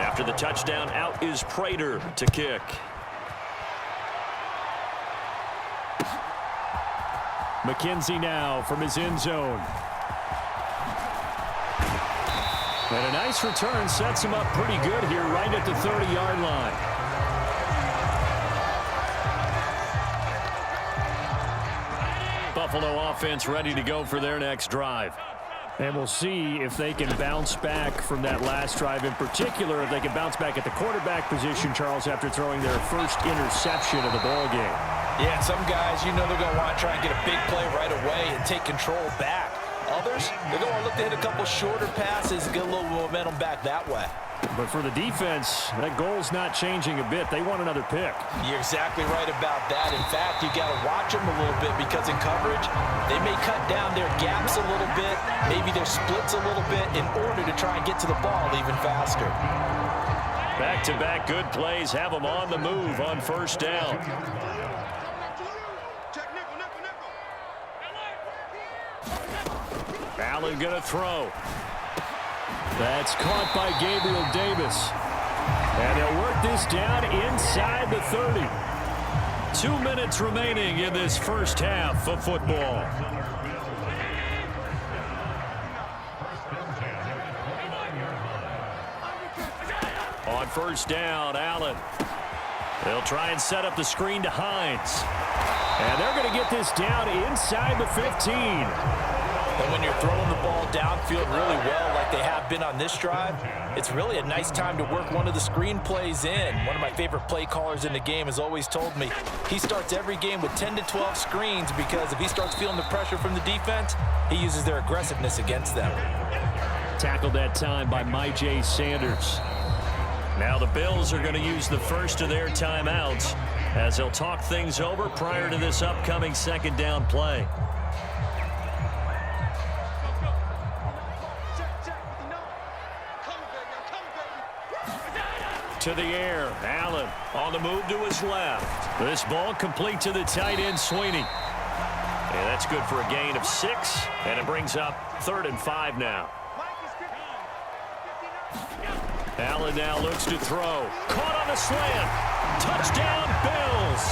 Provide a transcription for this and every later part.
After the touchdown, out is Prater to kick. McKenzie now from his end zone. And a nice return sets him up pretty good here right at the 30-yard line. Buffalo offense ready to go for their next drive. And we'll see if they can bounce back from that last drive, in particular if they can bounce back at the quarterback position, Charles, after throwing their first interception of the ball game. Yeah, some guys, you know they're going to want to try and get a big play right away and take control back. Others, they're going to look to hit a couple shorter passes and get a little momentum back that way. But for the defense, that goal's not changing a bit. They want another pick. You're exactly right about that. In fact, you got to watch them a little bit because in coverage, they may cut down their gaps a little bit, maybe their splits a little bit in order to try and get to the ball even faster. Back-to-back good plays have them on the move on first down. Allen going to throw. That's caught by Gabriel Davis. And they'll work this down inside the 30. 2 minutes remaining in this first half of football. On first down, Allen. They'll try and set up the screen to Hines. And they're going to get this down inside the 15. And when you're throwing the ball downfield really well like they have been on this drive, it's really a nice time to work one of the screen plays in. One of my favorite play callers in the game has always told me he starts every game with 10 to 12 screens because if he starts feeling the pressure from the defense, he uses their aggressiveness against them. Tackled that time by Myjai Sanders. Now the Bills are going to use the first of their timeouts as they'll talk things over prior to this upcoming second down play. To the air, Allen on the move to his left. This ball complete to the tight end, Sweeney. And that's good for a gain of 6, and it brings up 3rd and 5 now. Allen now looks to throw. Caught on the slant. Touchdown, Bills.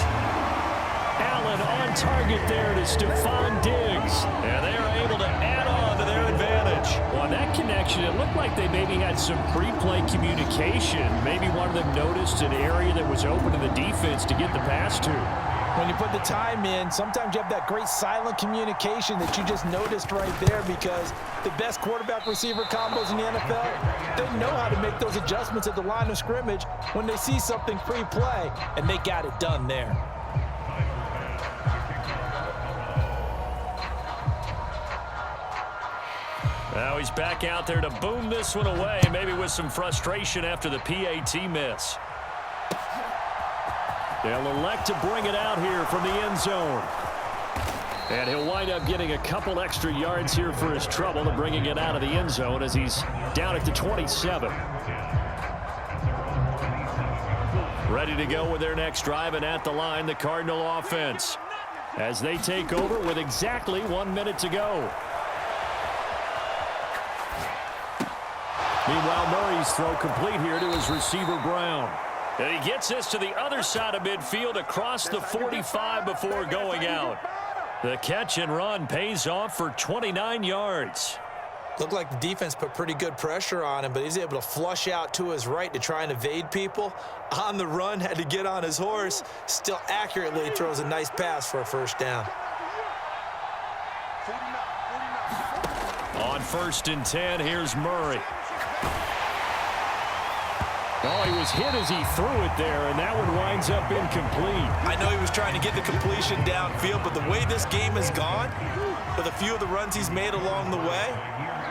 Allen on target there to Stephon Diggs. And they are able to add on to their advantage. Well, that connection, it looked like they maybe had some pre-play communication. Maybe one of them noticed an area that was open to the defense to get the pass to. When you put the time in, sometimes you have that great silent communication that you just noticed right there because the best quarterback-receiver combos in the NFL, they know how to make those adjustments at the line of scrimmage when they see something pre-play, and they got it done there. Now he's back out there to boom this one away, maybe with some frustration after the PAT miss. They'll elect to bring it out here from the end zone. And he'll wind up getting a couple extra yards here for his trouble and bringing it out of the end zone as he's down at the 27. Ready to go with their next drive, and at the line, the Cardinal offense, as they take over with exactly 1 minute to go. Meanwhile, Murray's throw complete here to his receiver, Brown. And he gets this to the other side of midfield across the 45 before going out. The catch and run pays off for 29 yards. Looked like the defense put pretty good pressure on him, but he's able to flush out to his right to try and evade people. On the run, had to get on his horse. Still accurately throws a nice pass for a first down. On 1st and 10, here's Murray. Oh, he was hit as he threw it there, and that one winds up incomplete. I know he was trying to get the completion downfield, but the way this game has gone, with a few of the runs he's made along the way,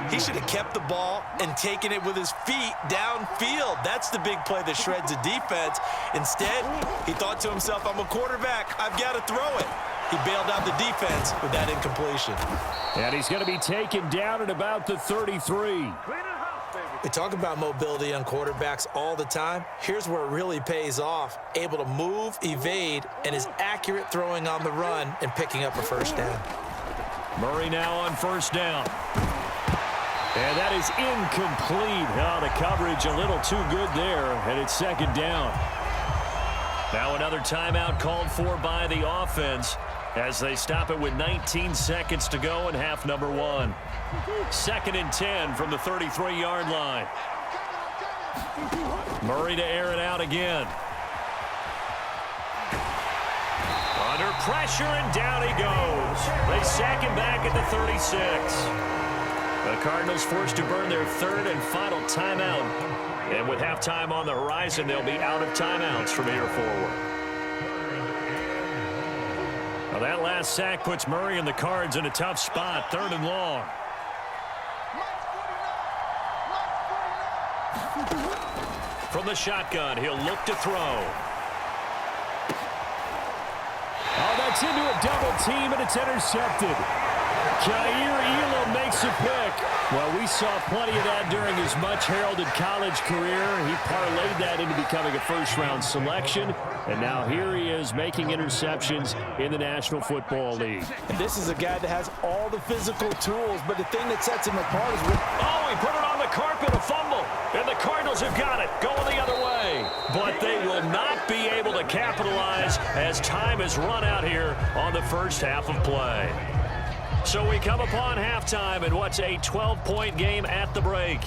he should have kept the ball and taken it with his feet downfield. That's the big play that shreds the defense. Instead, he thought to himself, I'm a quarterback. I've got to throw it. He bailed out the defense with that incompletion. And he's going to be taken down at about the 33. We talk about mobility on quarterbacks all the time. Here's where it really pays off. Able to move, evade, and is accurate throwing on the run and picking up a first down. Murray now on 1st down. And that is incomplete. Oh, the coverage a little too good there, and it's second down. Now another timeout called for by the offense as they stop it with 19 seconds to go in half number one. 2nd and 10 from the 33-yard line. Murray to air it out again. Under pressure, and down he goes. They sack him back at the 36. The Cardinals forced to burn their 3rd and final timeout. And with halftime on the horizon, they'll be out of timeouts from here forward. Now that last sack puts Murray and the Cards in a tough spot, 3rd and long. From the shotgun, he'll look to throw. Oh, that's into a double team, and it's intercepted. Jair Elam makes a pick. Well, we saw plenty of that during his much-heralded college career. He parlayed that into becoming a first-round selection, and now here he is making interceptions in the National Football League. And this is a guy that has all the physical tools, but the thing that sets him apart is Oh, he put it on the carpet, a fumble. And the Cardinals have got it, going the other way. But they will not be able to capitalize as time has run out here on the first half of play. So we come upon halftime in what's a 12-point game at the break.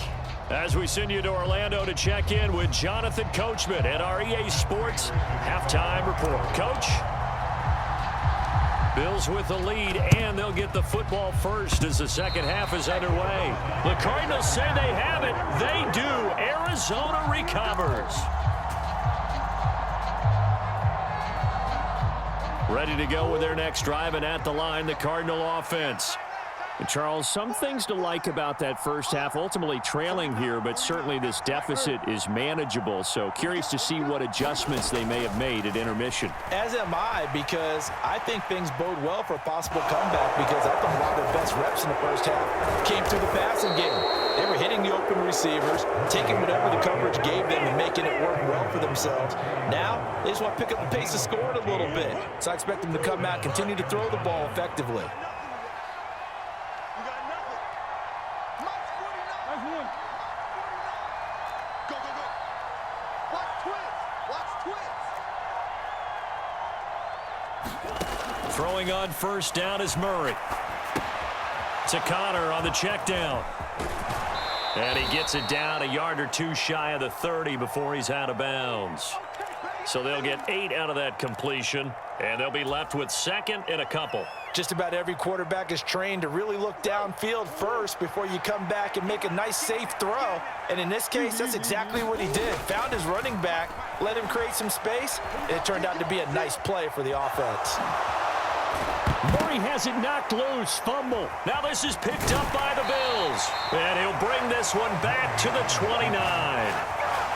As we send you to Orlando to check in with Jonathan Coachman at our EA Sports Halftime Report. Coach? Bills with the lead, and they'll get the football first as the second half is underway. The Cardinals say they have it. They do. Arizona recovers. Ready to go with their next drive, and at the line, the Cardinal offense. And Charles, some things to like about that first half, ultimately trailing here, but certainly this deficit is manageable. So curious to see what adjustments they may have made at intermission. As am I, because I think things bode well for a possible comeback, because I thought a lot of their best reps in the first half came through the passing game. They were hitting the open receivers, taking whatever the coverage gave them and making it work well for themselves. Now, they just want to pick up the pace of scoring a little bit. So I expect them to come out, continue to throw the ball effectively. Throwing on first down is Murray. To Connor on the check down. And he gets it down a yard or two shy of the 30 before he's out of bounds. So they'll get 8 out of that completion, and they'll be left with 2nd and a couple. Just about every quarterback is trained to really look downfield first before you come back and make a nice, safe throw. And in this case, that's exactly what he did. Found his running back, let him create some space, and it turned out to be a nice play for the offense. Murray has it knocked loose. Fumble. Now this is picked up by the Bills. And he'll bring this one back to the 29.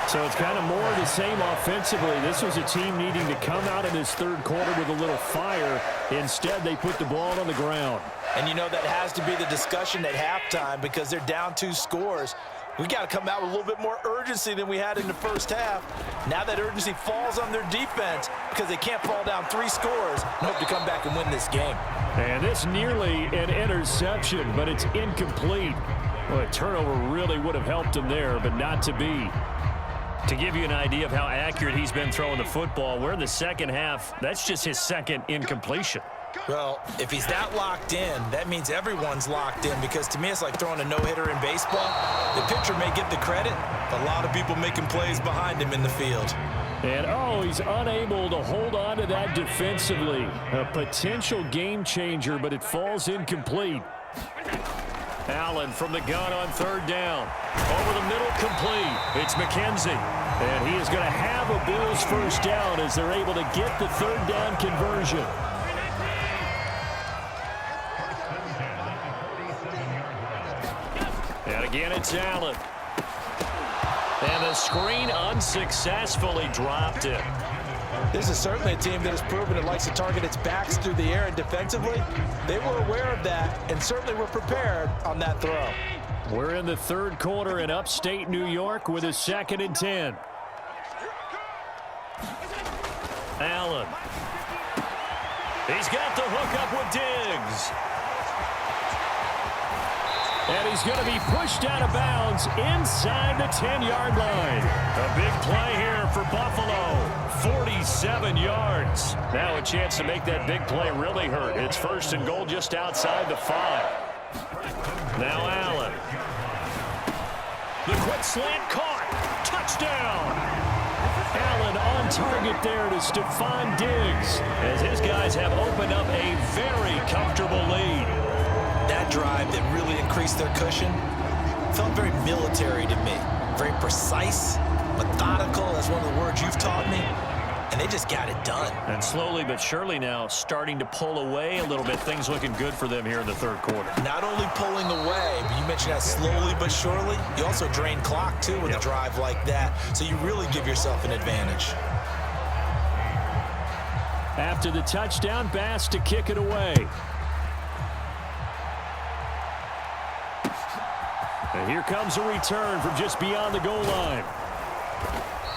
So it's kind of more of the same offensively. This was a team needing to come out in this third quarter with a little fire. Instead, they put the ball on the ground. And you know that has to be the discussion at halftime because they're down 2 scores. We got to come out with a little bit more urgency than we had in the first half. Now that urgency falls on their defense because they can't fall down 3 scores and hope to come back and win this game. And this nearly an interception, but it's incomplete. Well, a turnover really would have helped him there, but not to be. To give you an idea of how accurate he's been throwing the football, we're in the second half. That's just his 2nd incompletion. Well, if he's that locked in, that means everyone's locked in because to me it's like throwing a no-hitter in baseball. The pitcher may get the credit, but a lot of people making plays behind him in the field. And, oh, he's unable to hold on to that defensively. A potential game changer, but it falls incomplete. Allen from the gun on 3rd down. Over the middle, complete. It's McKenzie. And he is going to have a Bills first down as they're able to get the 3rd down conversion. And again, it's Allen. And the screen unsuccessfully dropped it. This is certainly a team that has proven it likes to target its backs through the air, and defensively, they were aware of that and certainly were prepared on that throw. We're in the third quarter in upstate New York with a 2nd and 10. Allen. He's got the hook up with Diggs. And he's going to be pushed out of bounds inside the 10-yard line. A big play here for Buffalo. 47 yards. Now a chance to make that big play really hurt. It's 1st and goal just outside the 5. Now Allen. The quick slant caught. Touchdown. Allen on target there to Stephon Diggs, as his guys have opened up a very comfortable lead. That drive that really increased their cushion felt very military to me. Very precise, methodical, that's one of the words you've taught me. And they just got it done. And slowly but surely now starting to pull away a little bit. Things looking good for them here in the 3rd quarter. Not only pulling away, but you mentioned that slowly but surely. You also drain clock, too, with a drive like that. So you really give yourself an advantage. After the touchdown, Bass to kick it away. And here comes a return from just beyond the goal line.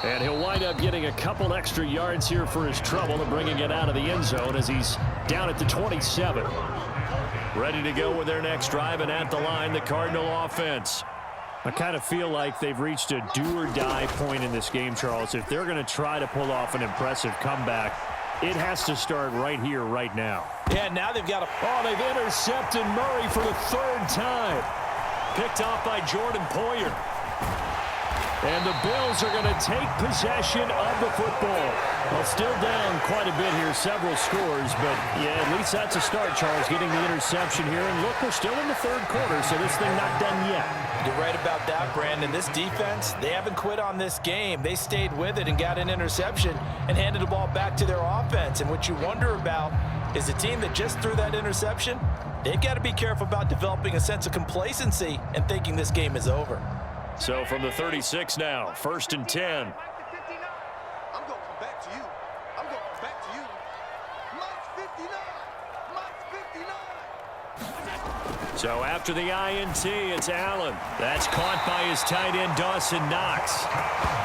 And he'll wind up getting a couple extra yards here for his trouble and bringing it out of the end zone as he's down at the 27. Ready to go with their next drive, and at the line, the Cardinal offense. I kind of feel like they've reached a do-or-die point in this game, Charles. If they're going to try to pull off an impressive comeback, it has to start right here, right now. Yeah, now they've got a... Oh, they've intercepted Murray for the 3rd time. Picked off by Jordan Poyer. And the Bills are going to take possession of the football. Well, still down quite a bit here, several scores, but yeah, at least that's a start, Charles, getting the interception here. And look, we're still in the 3rd quarter, so this thing not done yet. You're right about that, Brandon. This defense, they haven't quit on this game. They stayed with it and got an interception and handed the ball back to their offense. And what you wonder about is the team that just threw that interception, they've got to be careful about developing a sense of complacency and thinking this game is over. So from the 36 now, 1st and 10. I'm going to come back to you. I'm going to come back to you. Mike's 59. Mike's 59. So after the INT, it's Allen. That's caught by his tight end, Dawson Knox.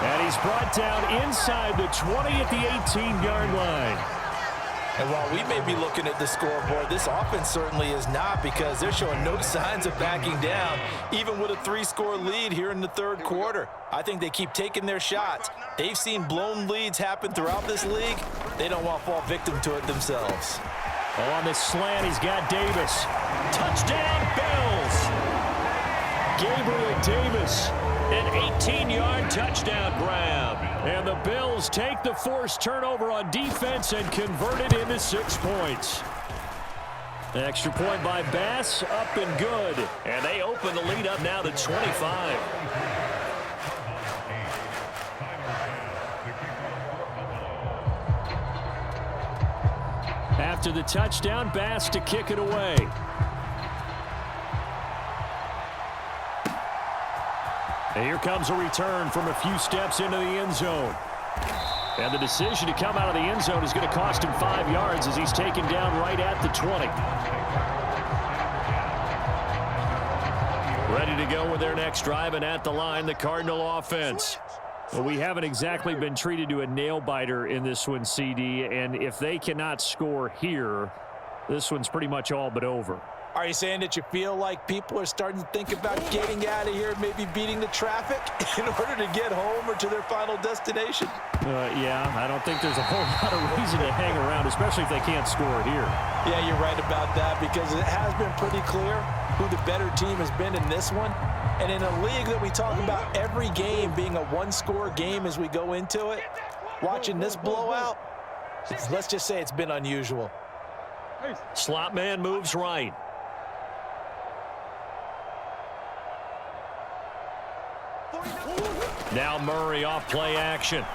And he's brought down inside the 20 at the 18-yard line. And while we may be looking at the scoreboard, this offense certainly is not, because they're showing no signs of backing down, even with a 3-score lead here in the 3rd quarter. I think they keep taking their shots. They've seen blown leads happen throughout this league. They don't want to fall victim to it themselves. On the slant, he's got Davis. Touchdown, Bills! Gabriel Davis. An 18-yard touchdown grab. And the Bills take the forced turnover on defense and convert it into 6 points. Extra point by Bass, up and good. And they open the lead up now to 25. After the touchdown, Bass to kick it away. And here comes a return from a few steps into the end zone. And the decision to come out of the end zone is going to cost him 5 yards as he's taken down right at the 20. Ready to go with their next drive, and at the line, the Cardinal offense. Well, we haven't exactly been treated to a nail-biter in this one, CD, and if they cannot score here, this one's pretty much all but over. Are you saying that you feel like people are starting to think about getting out of here, maybe beating the traffic in order to get home or to their final destination? Yeah, I don't think there's a whole lot of reason to hang around, especially if they can't score here. Yeah, you're right about that, because it has been pretty clear who the better team has been in this one. And in a league that we talk about every game being a one-score game as we go into it, watching this blowout, let's just say it's been unusual. Slot man moves right. Now Murray off play action.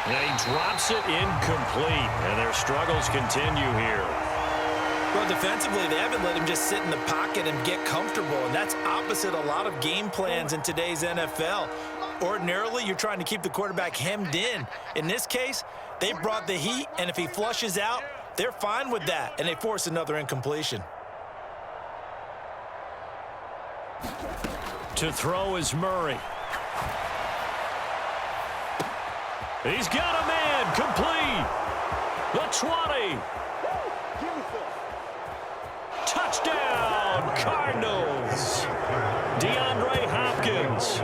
And he drops it incomplete. And their struggles continue here. Well, defensively, they haven't let him just sit in the pocket and get comfortable. And that's opposite a lot of game plans in today's NFL. Ordinarily, you're trying to keep the quarterback hemmed in. In this case, they brought the heat, and if he flushes out, they're fine with that, and they force another incompletion. To throw is Murray. He's got a man complete. The 20. Touchdown, Cardinals. DeAndre Hopkins